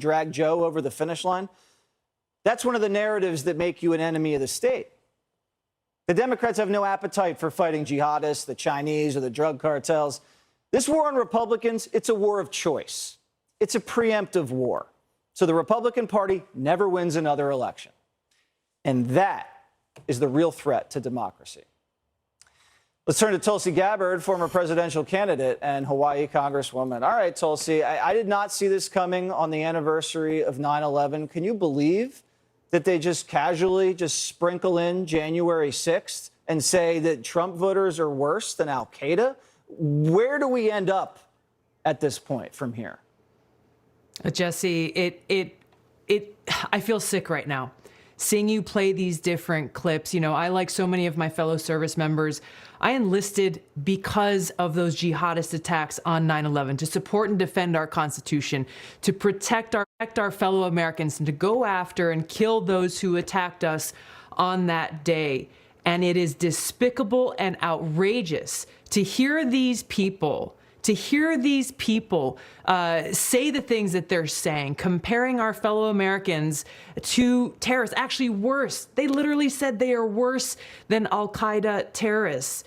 drag Joe over the finish line. That's one of the narratives that make you an enemy of the state. The Democrats have no appetite for fighting jihadists, the Chinese, or the drug cartels. This war on Republicans, it's a war of choice. It's a preemptive war. So the Republican Party never wins another election. And that is the real threat to democracy. Let's turn to Tulsi Gabbard, former presidential candidate and Hawaii Congresswoman. All right, Tulsi, I did not see this coming on the anniversary of 9/11. Can you believe that they just casually just sprinkle in January 6th and say that Trump voters are worse than al-Qaeda? Where do we end up at this point from here? Jesse, I feel sick right now. Seeing you play these different clips, you know, I, like so many of my fellow service members, I enlisted because of those jihadist attacks on 9/11 to support and defend our Constitution, to protect our fellow Americans, and to go after and kill those who attacked us on that day. And it is despicable and outrageous to hear these people say the things that they're saying, comparing our fellow Americans to terrorists. Actually worse. They literally said they are worse than al-Qaeda terrorists.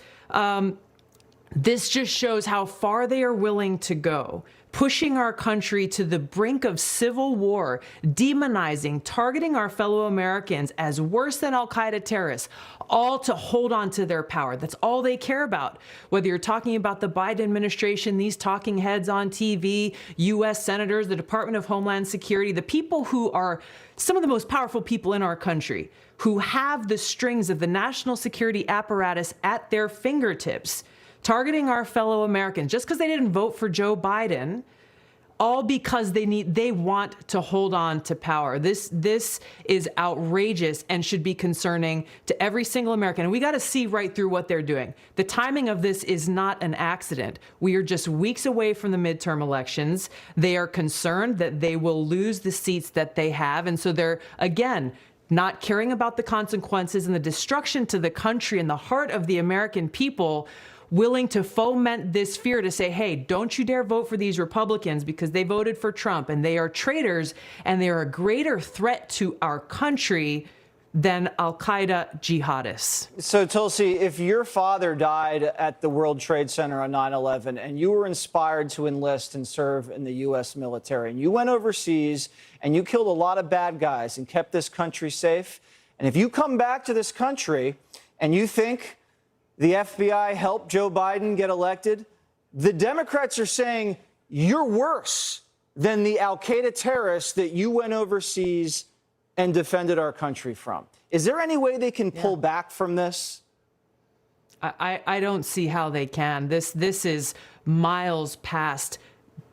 This just shows how far they are willing to go, pushing our country to the brink of civil war, demonizing, targeting our fellow Americans as worse than al-Qaeda terrorists, all to hold on to their power. That's all they care about. Whether you're talking about the Biden administration, these talking heads on TV, U.S. senators, the Department of Homeland Security, the people who are some of the most powerful people in our country, who have the strings of the national security apparatus at their fingertips, targeting our fellow Americans just because they didn't vote for Joe Biden, all because they want to hold on to power. This is outrageous and should be concerning to every single American. And we got to see right through what they're doing. The timing of this is not an accident. We are just weeks away from the midterm elections. They are concerned that they will lose the seats that they have. And so they're, again, not caring about the consequences and the destruction to the country and the heart of the American people, willing to foment this fear to say, hey, don't you dare vote for these Republicans because they voted for Trump and they are traitors and they are a greater threat to our country than al-Qaeda jihadists. So, Tulsi, if your father died at the World Trade Center on 9/11 and you were inspired to enlist and serve in the U.S. military and you went overseas and you killed a lot of bad guys and kept this country safe, and if you come back to this country and you think the FBI helped Joe Biden get elected, the Democrats are saying you're worse than the al-Qaeda terrorists that you went overseas and defended our country from. Is there any way they can pull back from this? I don't see how they can. This is miles past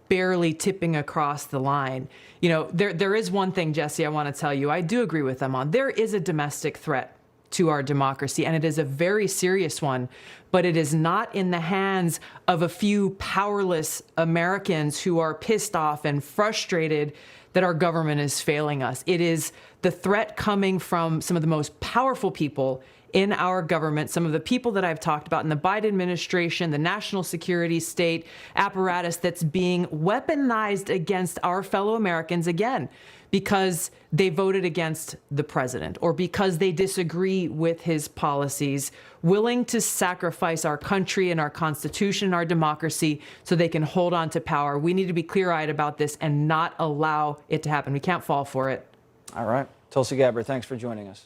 barely tipping across the line. You know, there is one thing, Jesse, I want to tell you. I do agree with them on. There is a domestic threat to our democracy, and it is a very serious one, but it is not in the hands of a few powerless Americans who are pissed off and frustrated that our government is failing us. It is the threat coming from some of the most powerful people in our government, some of the people that I've talked about in the Biden administration, the national security state apparatus that's being weaponized against our fellow Americans, again, because they voted against the president or because they disagree with his policies, willing to sacrifice our country and our Constitution and our democracy so they can hold on to power. We need to be clear-eyed about this and not allow it to happen. We can't fall for it. All right. Tulsi Gabbard, thanks for joining us.